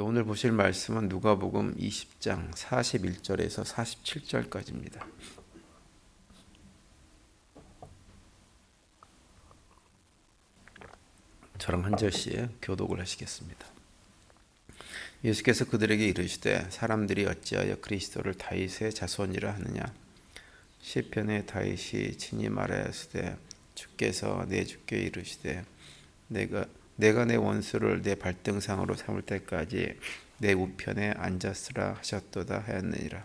오늘 보실 말씀은 누가복음 20장 41절에서 47절까지입니다. 저랑 한 절씩 교독을 하시겠습니다. 예수께서 그들에게 이르시되 사람들이 어찌하여 그리스도를 다윗의 자손이라 하느냐. 시편에 다윗이 친히 말하였으되 주께서 내 주께 이르시되 내가 내 원수를 내 발등상으로 삼을 때까지 내 우편에 앉았으라 하셨도다 하였느니라.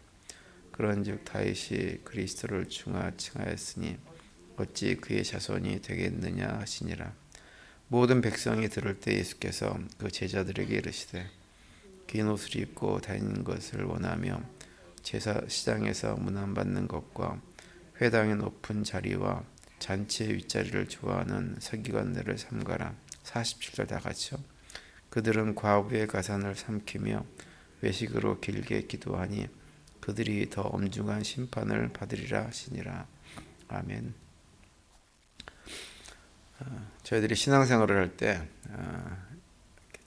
그런즉 다윗이 그리스도를 중하칭하였으니 어찌 그의 자손이 되겠느냐 하시니라. 모든 백성이 들을 때 예수께서 그 제자들에게 이르시되 긴 옷을 입고 다니는 것을 원하며 제사 시장에서 문안받는 것과 회당의 높은 자리와 잔치의 윗자리를 좋아하는 서기관들을 삼가라. 47절 다 같이요. 그들은 과부의 가산을 삼키며 외식으로 길게 기도하니 그들이 더 엄중한 심판을 받으리라 하시니라. 아멘. 저희들이 신앙생활을 할 때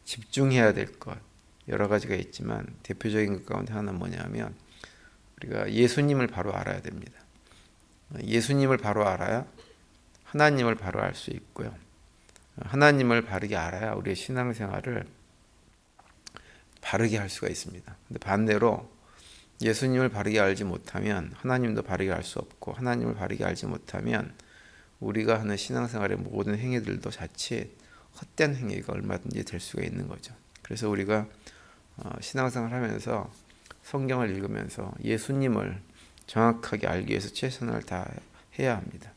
집중해야 될 것 여러 가지가 있지만 대표적인 것 가운데 하나는 뭐냐면 우리가 예수님을 바로 알아야 됩니다. 예수님을 바로 알아야 하나님을 바로 알 수 있고요. 하나님을 바르게 알아야 우리의 신앙생활을 바르게 할 수가 있습니다. 근데 반대로 예수님을 바르게 알지 못하면 하나님도 바르게 알 수 없고, 하나님을 바르게 알지 못하면 우리가 하는 신앙생활의 모든 행위들도 자칫 헛된 행위가 얼마든지 될 수가 있는 거죠. 그래서 우리가 신앙생활 하면서 성경을 읽으면서 예수님을 정확하게 알기 위해서 최선을 다해야 합니다.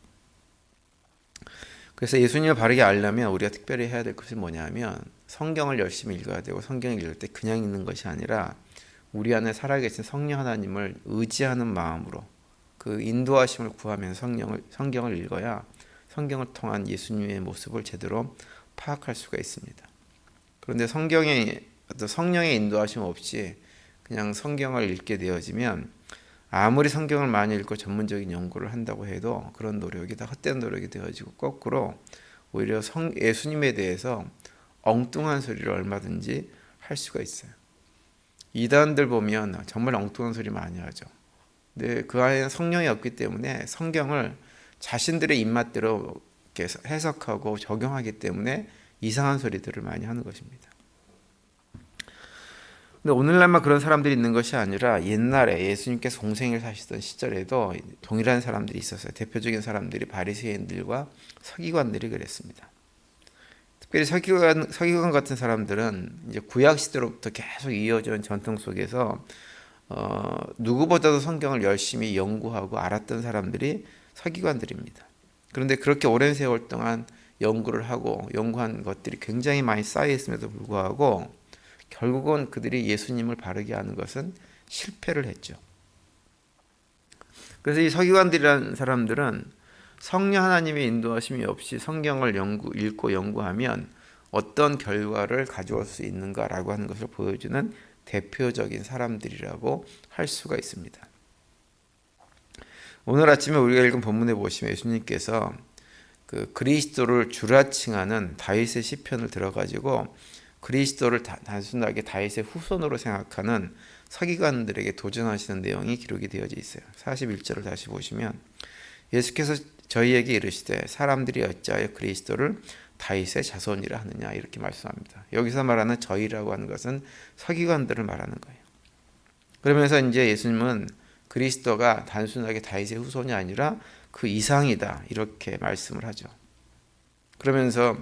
그래서 예수님을 바르게 알려면 우리가 특별히 해야 될 것이 뭐냐면 성경을 열심히 읽어야 되고, 성경을 읽을 때 그냥 읽는 것이 아니라 우리 안에 살아계신 성령 하나님을 의지하는 마음으로 그 인도하심을 구하면서 성경을 읽어야 성경을 통한 예수님의 모습을 제대로 파악할 수가 있습니다. 그런데 성경의 어떤 성령의 인도하심 없이 그냥 성경을 읽게 되어지면 아무리 성경을 많이 읽고 전문적인 연구를 한다고 해도 그런 노력이 다 헛된 노력이 되어지고, 거꾸로 오히려 예수님에 대해서 엉뚱한 소리를 얼마든지 할 수가 있어요. 이단들 보면 정말 엉뚱한 소리 많이 하죠. 근데 그 안에는 성령이 없기 때문에 성경을 자신들의 입맛대로 해석하고 적용하기 때문에 이상한 소리들을 많이 하는 것입니다. 근데 오늘날만 그런 사람들이 있는 것이 아니라 옛날에 예수님께서 공생을 사시던 시절에도 동일한 사람들이 있었어요. 대표적인 사람들이 바리새인들과 서기관들이 그랬습니다. 특별히 서기관 같은 사람들은 이제 구약 시대로부터 계속 이어진 전통 속에서 누구보다도 성경을 열심히 연구하고 알았던 사람들이 서기관들입니다. 그런데 그렇게 오랜 세월 동안 연구를 하고 연구한 것들이 굉장히 많이 쌓여 있음에도 불구하고 결국은 그들이 예수님을 바르게 아는 것은 실패를 했죠. 그래서 이 서기관들이라는 사람들은 성령 하나님의 인도하심이 없이 성경을 읽고 연구하면 어떤 결과를 가져올 수 있는가라고 하는 것을 보여주는 대표적인 사람들이라고 할 수가 있습니다. 오늘 아침에 우리가 읽은 본문에 보시면 예수님께서 그 그리스도를 주라칭하는 다윗의 시편을 들어가지고 그리스도를 단순하게 다윗의 후손으로 생각하는 서기관들에게 도전하시는 내용이 기록이 되어져 있어요. 41절을 다시 보시면 예수께서 저희에게 이르시되 사람들이 어찌하여 그리스도를 다윗의 자손이라 하느냐 이렇게 말씀합니다. 여기서 말하는 저희라고 하는 것은 서기관들을 말하는 거예요. 그러면서 이제 예수님은 그리스도가 단순하게 다윗의 후손이 아니라 그 이상이다 이렇게 말씀을 하죠. 그러면서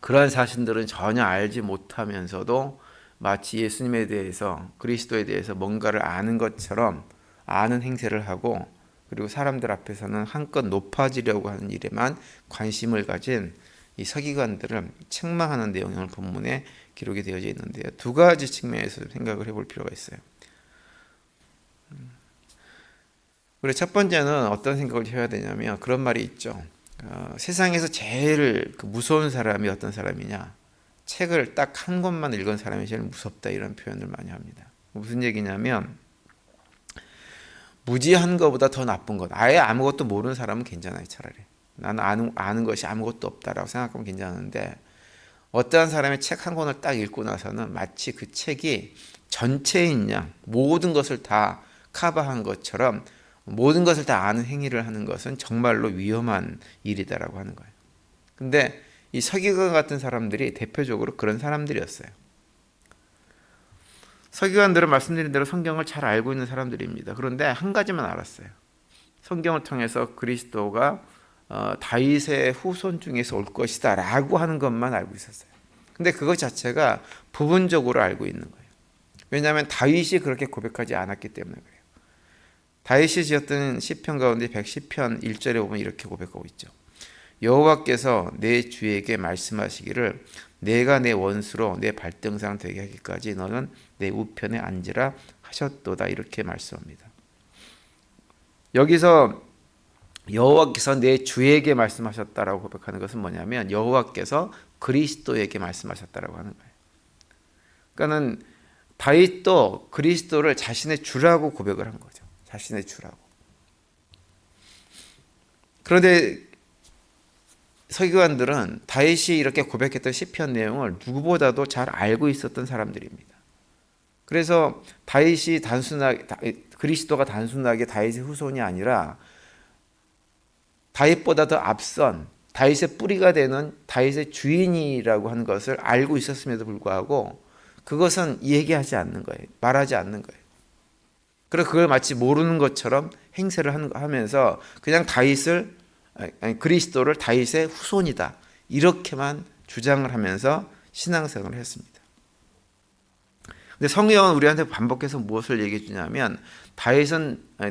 그러한 사실들은 전혀 알지 못하면서도 마치 예수님에 대해서, 그리스도에 대해서 뭔가를 아는 것처럼 아는 행세를 하고, 그리고 사람들 앞에서는 한껏 높아지려고 하는 일에만 관심을 가진 이 서기관들을 책망하는 내용이 오늘 본문에 기록이 되어져 있는데요. 두 가지 측면에서 생각을 해볼 필요가 있어요. 그리고 첫 번째는 어떤 생각을 해야 되냐면 그런 말이 있죠. 세상에서 제일 무서운 사람이 어떤 사람이냐? 책을 딱 한 권만 읽은 사람이 제일 무섭다 이런 표현을 많이 합니다. 무슨 얘기냐면 무지한 것보다 더 나쁜 것. 아예 아무것도 모르는 사람은 괜찮아요. 차라리 나는 아는 것이 아무것도 없다라고 생각하면 괜찮은데 어떠한 사람이 책 한 권을 딱 읽고 나서는 마치 그 책이 전체인 양 모든 것을 다 커버한 것처럼 모든 것을 다 아는 행위를 하는 것은 정말로 위험한 일이다라고 하는 거예요. 근데 이 서기관 같은 사람들이 대표적으로 그런 사람들이었어요. 서기관들은 말씀드린 대로 성경을 잘 알고 있는 사람들입니다. 그런데 한 가지만 알았어요. 성경을 통해서 그리스도가 다윗의 후손 중에서 올 것이다 라고 하는 것만 알고 있었어요. 근데 그것 자체가 부분적으로 알고 있는 거예요. 왜냐하면 다윗이 그렇게 고백하지 않았기 때문에 그래요. 다윗이 지었던 시편 가운데 110편 1절에 보면 이렇게 고백하고 있죠. 여호와께서 내 주에게 말씀하시기를 내가 내 원수로 내 발등상 되게 하기까지 너는 내 우편에 앉으라 하셨도다. 이렇게 말씀합니다. 여기서 여호와께서 내 주에게 말씀하셨다라고 고백하는 것은 뭐냐면 여호와께서 그리스도에게 말씀하셨다라고 하는 거예요. 그러니까는 다윗도 그리스도를 자신의 주라고 고백을 한 거죠. 자신의 주라고. 그런데 서기관들은 다윗이 이렇게 고백했던 시편 내용을 누구보다도 잘 알고 있었던 사람들입니다. 그래서 다윗이 그리스도가 단순하게 다윗의 후손이 아니라 다윗보다 더 앞선 다윗의 뿌리가 되는 다윗의 주인이라고 하는 것을 알고 있었음에도 불구하고 그것은 얘기하지 않는 거예요. 말하지 않는 거예요. 그래서 그걸 마치 모르는 것처럼 행세를 하면서 그냥 그리스도를 다윗의 후손이다 이렇게만 주장을 하면서 신앙생활을 했습니다. 근데 성경은 우리한테 반복해서 무엇을 얘기해 주냐면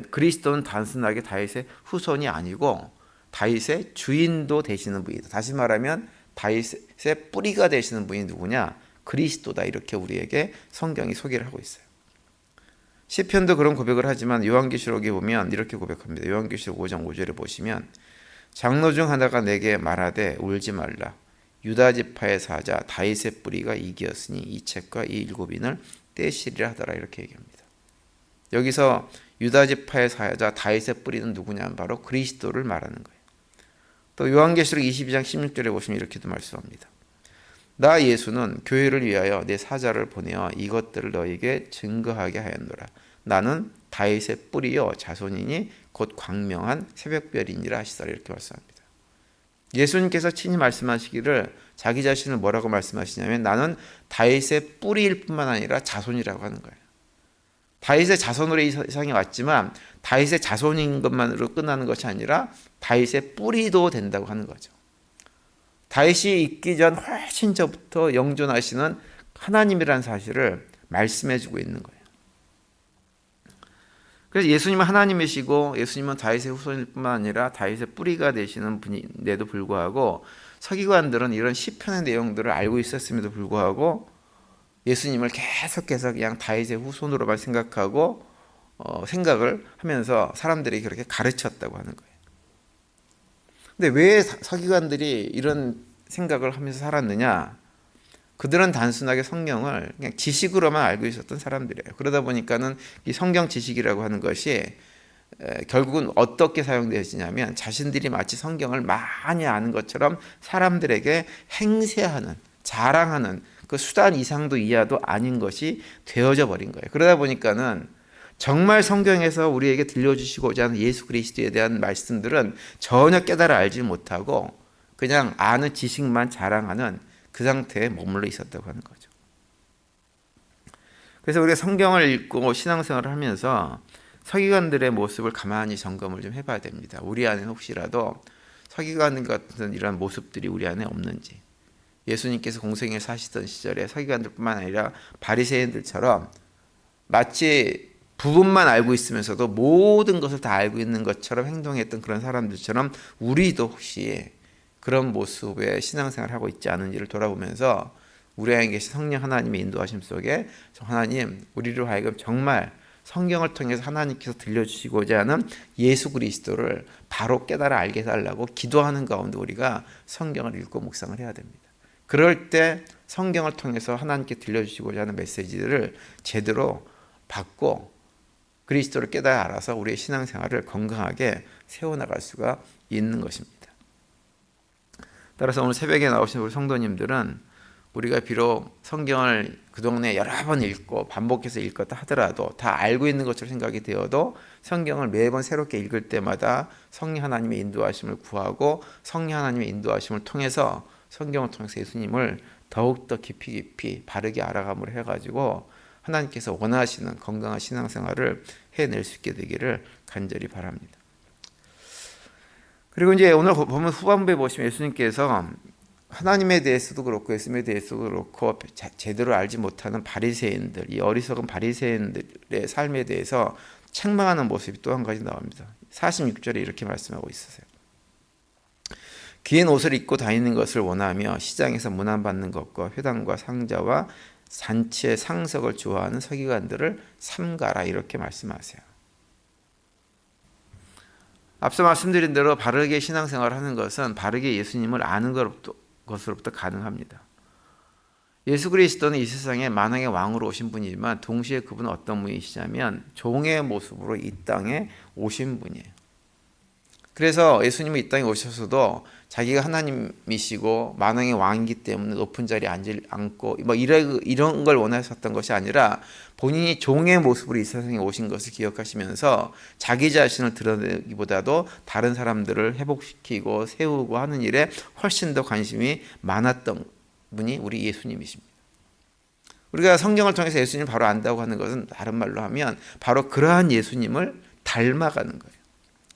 그리스도는 단순하게 다윗의 후손이 아니고 다윗의 주인도 되시는 분이다. 다시 말하면 다윗의 뿌리가 되시는 분이 누구냐? 그리스도다. 이렇게 우리에게 성경이 소개를 하고 있어요. 시편도 그런 고백을 하지만 요한계시록에 보면 이렇게 고백합니다. 요한계시록 5장 5절에 보시면 장로 중 하나가 내게 말하되 울지 말라. 유다 지파의 사자 다윗의 뿌리가 이기었으니 이 책과 이 일곱인을 떼시리라 하더라. 이렇게 얘기합니다. 여기서 유다 지파의 사자 다윗의 뿌리는 누구냐면 바로 그리스도를 말하는 거예요. 또 요한계시록 22장 16절에 보시면 이렇게도 말씀합니다. 나 예수는 교회를 위하여 내 사자를 보내어 이것들을 너에게 증거하게 하였노라. 나는 다윗의 뿌리요 자손이니 곧 광명한 새벽별이니라 하시더라. 이렇게 말씀합니다. 예수님께서 친히 말씀하시기를 자기 자신을 뭐라고 말씀하시냐면 나는 다윗의 뿌리일 뿐만 아니라 자손이라고 하는 거예요. 다윗의 자손으로 이 세상에 왔지만 다윗의 자손인 것만으로 끝나는 것이 아니라 다윗의 뿌리도 된다고 하는 거죠. 다윗이 있기 전 훨씬 전부터 영존하시는 하나님이라는 사실을 말씀해주고 있는 거예요. 그래서 예수님은 하나님이시고 예수님은 다윗의 후손일 뿐만 아니라 다윗의 뿌리가 되시는 분인데도 불구하고 서기관들은 이런 시편의 내용들을 알고 있었음에도 불구하고 예수님을 계속해서 그냥 다윗의 후손으로만 생각을 하면서 사람들이 그렇게 가르쳤다고 하는 거예요. 근데 왜 서기관들이 이런 생각을 하면서 살았느냐? 그들은 단순하게 성경을 그냥 지식으로만 알고 있었던 사람들이에요. 그러다 보니까는 이 성경 지식이라고 하는 것이 결국은 어떻게 사용되어지냐면 자신들이 마치 성경을 많이 아는 것처럼 사람들에게 행세하는, 자랑하는 그 수단 이상도 이하도 아닌 것이 되어져 버린 거예요. 그러다 보니까는 정말 성경에서 우리에게 들려주시고자 하는 예수 그리스도에 대한 말씀들은 전혀 깨달아 알지 못하고 그냥 아는 지식만 자랑하는 그 상태에 머물러 있었다고 하는 거죠. 그래서 우리가 성경을 읽고 신앙생활을 하면서 서기관들의 모습을 가만히 점검을 좀 해봐야 됩니다. 우리 안에 혹시라도 서기관 같은 이런 모습들이 우리 안에 없는지. 예수님께서 공생에 사시던 시절에 서기관들뿐만 아니라 바리새인들처럼 마치 부분만 알고 있으면서도 모든 것을 다 알고 있는 것처럼 행동했던 그런 사람들처럼 우리도 혹시 그런 모습의 신앙생활을 하고 있지 않은지를 돌아보면서 우리 안에 계신 성령 하나님의 인도하심 속에 하나님 우리로 하여금 정말 성경을 통해서 하나님께서 들려주시고자 하는 예수 그리스도를 바로 깨달아 알게 해달라고 기도하는 가운데 우리가 성경을 읽고 묵상을 해야 됩니다. 그럴 때 성경을 통해서 하나님께 들려주시고자 하는 메시지들을 제대로 받고 그리스도를 깨달아 알아서 우리의 신앙생활을 건강하게 세워나갈 수가 있는 것입니다. 따라서 오늘 새벽에 나오신 우리 성도님들은 우리가 비록 성경을 그 동네 여러 번 읽고 반복해서 읽었다 하더라도 다 알고 있는 것처럼 생각이 되어도 성경을 매번 새롭게 읽을 때마다 성령 하나님의 인도하심을 구하고 성령 하나님의 인도하심을 통해서 성경을 통해서 예수님을 더욱더 깊이 바르게 알아감으로 해가지고 하나님께서 원하시는 건강한 신앙생활을 해낼 수 있게 되기를 간절히 바랍니다. 그리고 이제 오늘 보면 후반부에 보시면 예수님께서 하나님에 대해서도 그렇고 예수님에 대해서도 그렇고 제대로 알지 못하는 바리새인들, 이 어리석은 바리새인들의 삶에 대해서 책망하는 모습이 또 한 가지 나옵니다. 46절에 이렇게 말씀하고 있으세요. 긴 옷을 입고 다니는 것을 원하며 시장에서 문안받는 것과 회당과 상자와 잔치의 상석을 좋아하는 서기관들을 삼가라, 이렇게 말씀하세요. 앞서 말씀드린 대로 바르게 신앙생활을 하는 것은 바르게 예수님을 아는 것으로부터 가능합니다. 예수 그리스도는 이 세상에 만왕의 왕으로 오신 분이지만 동시에 그분은 어떤 분이시냐면 종의 모습으로 이 땅에 오신 분이에요. 그래서 예수님은 이 땅에 오셔서도 자기가 하나님이시고 만왕의 왕이기 때문에 높은 자리에 앉고 이런 걸 원하셨던 것이 아니라 본인이 종의 모습으로 이 세상에 오신 것을 기억하시면서 자기 자신을 드러내기보다도 다른 사람들을 회복시키고 세우고 하는 일에 훨씬 더 관심이 많았던 분이 우리 예수님이십니다. 우리가 성경을 통해서 예수님을 바로 안다고 하는 것은 다른 말로 하면 바로 그러한 예수님을 닮아가는 거예요.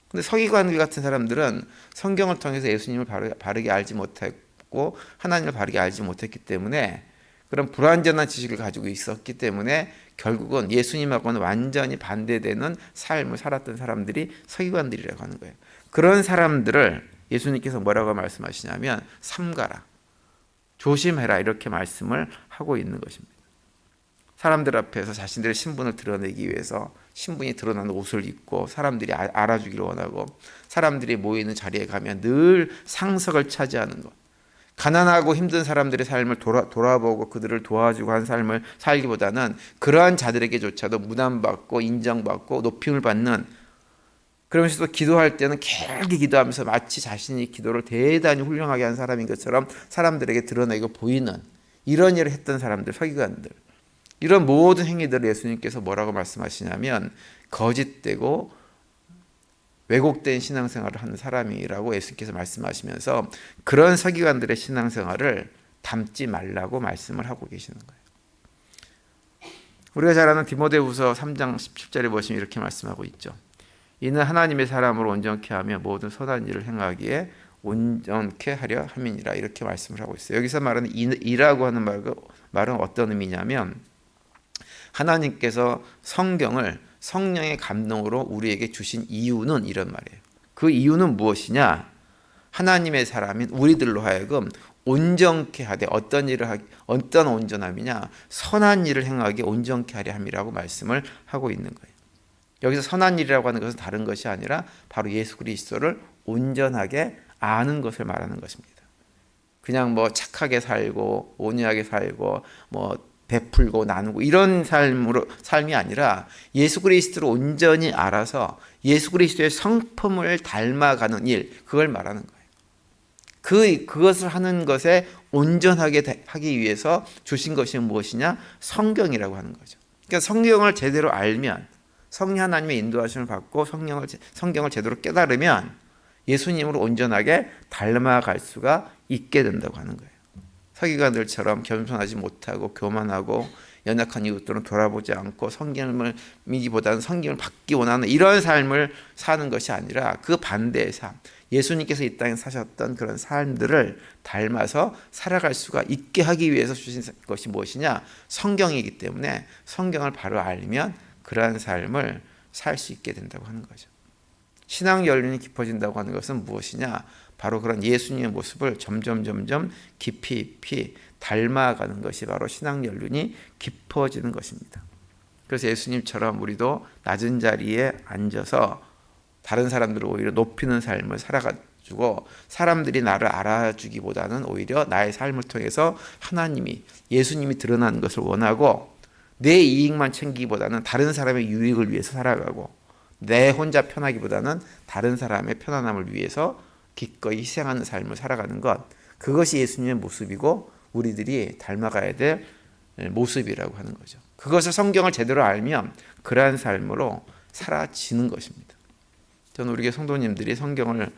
근데 서기관들 같은 사람들은 성경을 통해서 예수님을 바르게 알지 못했고 하나님을 바르게 알지 못했기 때문에 그런 불완전한 지식을 가지고 있었기 때문에 결국은 예수님하고는 완전히 반대되는 삶을 살았던 사람들이 서기관들이라고 하는 거예요. 그런 사람들을 예수님께서 뭐라고 말씀하시냐면 삼가라, 조심해라, 이렇게 말씀을 하고 있는 것입니다. 사람들 앞에서 자신들의 신분을 드러내기 위해서 신분이 드러나는 옷을 입고 사람들이 알아주기를 원하고 사람들이 모이는 자리에 가면 늘 상석을 차지하는 것, 가난하고 힘든 사람들의 삶을 돌아보고 그들을 도와주고 한 삶을 살기보다는 그러한 자들에게조차도 무난받고 인정받고 높임을 받는, 그러면서도 기도할 때는 길게 기도하면서 마치 자신이 기도를 대단히 훌륭하게 한 사람인 것처럼 사람들에게 드러내고 보이는 이런 일을 했던 사람들, 서기관들, 이런 모든 행위들을 예수님께서 뭐라고 말씀하시냐면 거짓되고 왜곡된 신앙생활을 하는 사람이라고 예수님께서 말씀하시면서 그런 서기관들의 신앙생활을 닮지 말라고 말씀을 하고 계시는 거예요. 우리가 잘 아는 디모데후서 3장 17절에 보시면 이렇게 말씀하고 있죠. 이는 하나님의 사람으로 온전케 하며 모든 선한 일을 행하기에 온전케 하려 함이니라, 이렇게 말씀을 하고 있어요. 여기서 말하는 이라고 하는 말은 어떤 의미냐면 하나님께서 성경을 성령의 감동으로 우리에게 주신 이유는 이런 말이에요. 그 이유는 무엇이냐? 하나님의 사람인 우리들로 하여금 온전케 하되, 어떤 온전함이냐? 선한 일을 행하기 온전케 하려 함이라고 말씀을 하고 있는 거예요. 여기서 선한 일이라고 하는 것은 다른 것이 아니라 바로 예수 그리스도를 온전하게 아는 것을 말하는 것입니다. 그냥 착하게 살고 온유하게 살고 베풀고 나누고 이런 삶이 아니라 예수 그리스도를 온전히 알아서 예수 그리스도의 성품을 닮아가는 일, 그걸 말하는 거예요. 그것을 하는 것에 온전하게 하기 위해서 주신 것이 무엇이냐? 성경이라고 하는 거죠. 그러니까 성경을 제대로 알면, 성령 하나님의 인도하심을 받고 성경을 제대로 깨달으면 예수님으로 온전하게 닮아갈 수가 있게 된다고 하는 거예요. 서기관들처럼 겸손하지 못하고 교만하고 연약한 이웃들은 돌아보지 않고 성경을 믿기보다는 성경을 받기 원하는 이런 삶을 사는 것이 아니라 그 반대의 삶, 예수님께서 이 땅에 사셨던 그런 삶들을 닮아서 살아갈 수가 있게 하기 위해서 주신 것이 무엇이냐? 성경이기 때문에 성경을 바로 알면 그러한 삶을 살 수 있게 된다고 하는 거죠. 신앙 연륜이 깊어진다고 하는 것은 무엇이냐? 바로 그런 예수님의 모습을 점점 깊이 닮아가는 것이 바로 신앙 연륜이 깊어지는 것입니다. 그래서 예수님처럼 우리도 낮은 자리에 앉아서 다른 사람들을 오히려 높이는 삶을 살아가지고 사람들이 나를 알아주기보다는 오히려 나의 삶을 통해서 예수님이 드러나는 것을 원하고 내 이익만 챙기기보다는 다른 사람의 유익을 위해서 살아가고 내 혼자 편하기보다는 다른 사람의 편안함을 위해서 기꺼이 희생하는 삶을 살아가는 것, 그것이 예수님의 모습이고 우리들이 닮아가야 될 모습이라고 하는 거죠. 그것을 성경을 제대로 알면 그러한 삶으로 살아지는 것입니다. 저는 우리 교회 성도님들이 성경을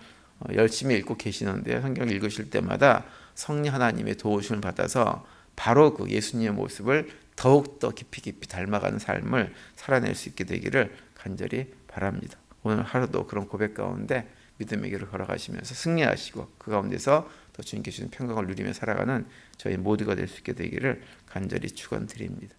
열심히 읽고 계시는데 성경을 읽으실 때마다 성령 하나님의 도우심을 받아서 바로 그 예수님의 모습을 더욱더 깊이 닮아가는 삶을 살아낼 수 있게 되기를 간절히 바랍니다. 오늘 하루도 그런 고백 가운데 믿음의 길을 걸어가시면서 승리하시고 그 가운데서 더 주님께 주신 평강을 누리며 살아가는 저희 모두가 될 수 있게 되기를 간절히 축원드립니다.